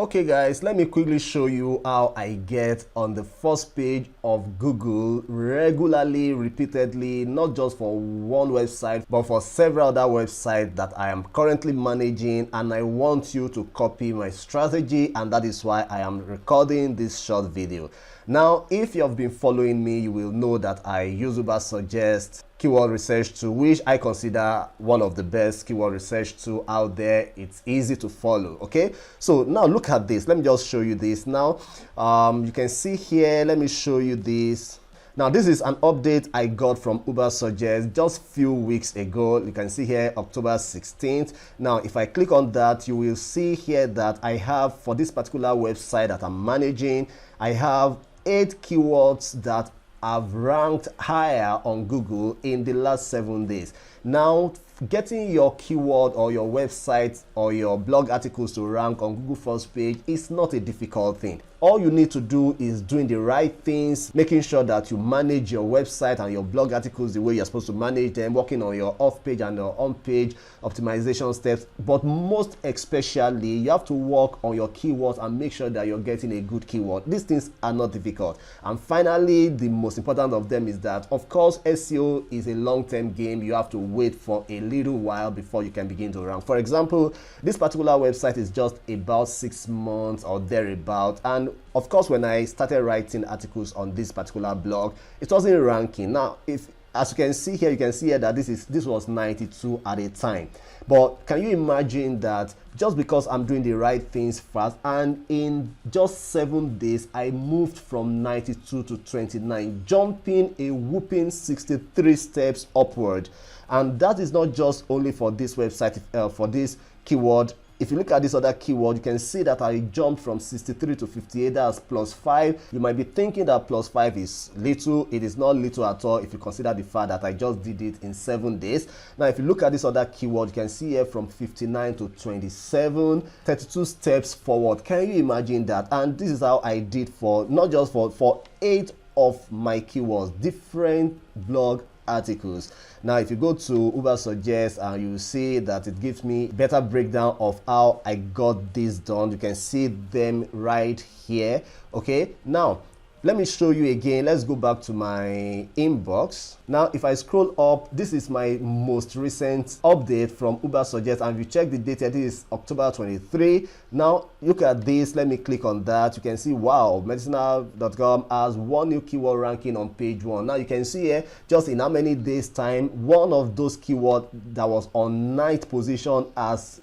Okay guys, let me quickly show you how I get on the first page of Google regularly, repeatedly, not just for one website, but for several other websites that I am currently managing, and I want you to copy my strategy, and that is why I am recording this short video. Now, if you have been following me, you will know that I use Ubersuggest keyword research tool, which I consider one of the best keyword research tool out there. It's easy to follow. Okay, so now look at this. Let me just show you this. Now you can see here, let me show you this. Now this is an update I got from Ubersuggest just few weeks ago. You can see here October 16th. Now if I click on that, you will see here that I have, for this particular website that I'm managing, I have 8 keywords that have ranked higher on Google in the last 7 days. Now, getting your keyword or your website or your blog articles to rank on Google first page is not a difficult thing. All you need to do is doing the right things, making sure that you manage your website and your blog articles the way you're supposed to manage them, working on your off-page and your on-page optimization steps. But most especially, you have to work on your keywords and make sure that you're getting a good keyword. These things are not difficult. And finally, the most important of them is that, of course, SEO is a long-term game. You have to wait for a little while before you can begin to rank. For example, this particular website is just about 6 months or thereabout, and of course, when I started writing articles on this particular blog, it wasn't ranking. Now, as you can see here, you can see here that this was 92 at a time. But can you imagine that just because I'm doing the right things fast, and in just 7 days, I moved from 92 to 29, jumping a whooping 63 steps upward. And that is not just only for this website, for this keyword. If you look at this other keyword, you can see that I jumped from 63 to 58, that's +5. You might be thinking that +5 is little. It is not little at all if you consider the fact that I just did it in 7 days. Now, if you look at this other keyword, you can see here from 59 to 27, 32 steps forward. Can you imagine that? And this is how I did for, not just for 8 of my keywords, different blog articles. Now if you go to Ubersuggest, and you see that it gives me better breakdown of how I got this done. You can see them right here. Okay, now let me show you again. Let's go back to my inbox. Now, if I scroll up, this is my most recent update from Ubersuggest. And if you check the date here, this is October 23. Now, look at this. Let me click on that. You can see, wow, medicinal.com has 1 new keyword ranking on page 1. Now, you can see here, just in how many days time, one of those keywords that was on 9th position has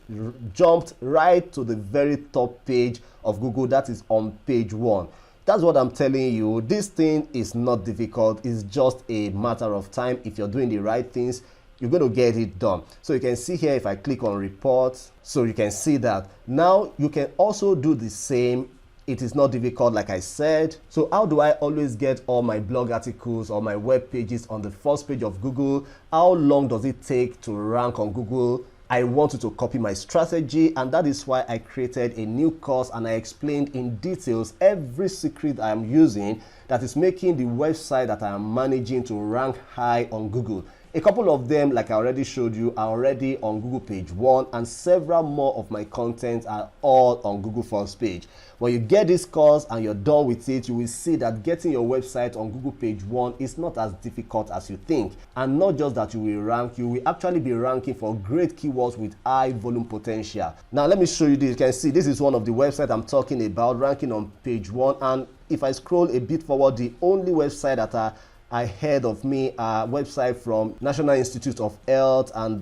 jumped right to the very top page of Google. That is on page 1. That's what I'm telling you. This thing is not difficult. It's just a matter of time. If you're doing the right things, you're going to get it done. So you can see here, if I click on reports, so you can see that. Now you can also do the same. It is not difficult, like I said. So how do I always get all my blog articles or my web pages on the first page of Google? How long does it take to rank on Google? I want you to copy my strategy, and that is why I created a new course, and I explained in details every secret I am using that is making the website that I am managing to rank high on Google. A couple of them, like I already showed you, are already on Google page 1, and several more of my content are all on Google first page. When you get this course and you're done with it, you will see that getting your website on Google page 1 is not as difficult as you think. And not just that you will rank, you will actually be ranking for great keywords with high volume potential. Now let me show you this. You can see this is one of the websites I'm talking about, ranking on page 1. And if I scroll a bit forward, the only website that are ahead of me are website from National Institute of Health and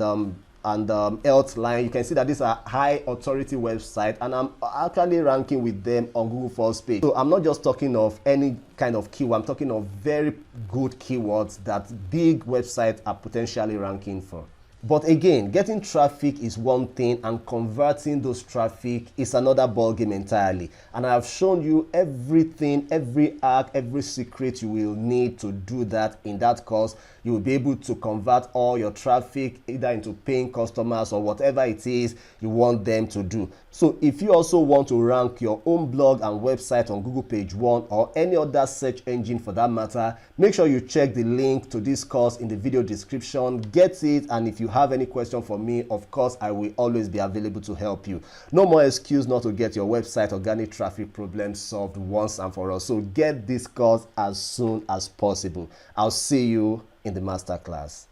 Healthline. You can see that these are high authority website, and I'm actually ranking with them on Google first page. So I'm not just talking of any kind of keyword, I'm talking of very good keywords that big websites are potentially ranking for. But again, getting traffic is one thing, and converting those traffic is another ballgame entirely. And I have shown you everything, every hack, every secret you will need to do that in that course. You will be able to convert all your traffic either into paying customers or whatever it is you want them to do. So if you also want to rank your own blog and website on Google page 1 or any other search engine for that matter, make sure you check the link to this course in the video description. Get it, and if you you have any question for me, of course, I will always be available to help you. No more excuse not to get your website organic traffic problem solved once and for all. So get this course as soon as possible. I'll see you in the masterclass.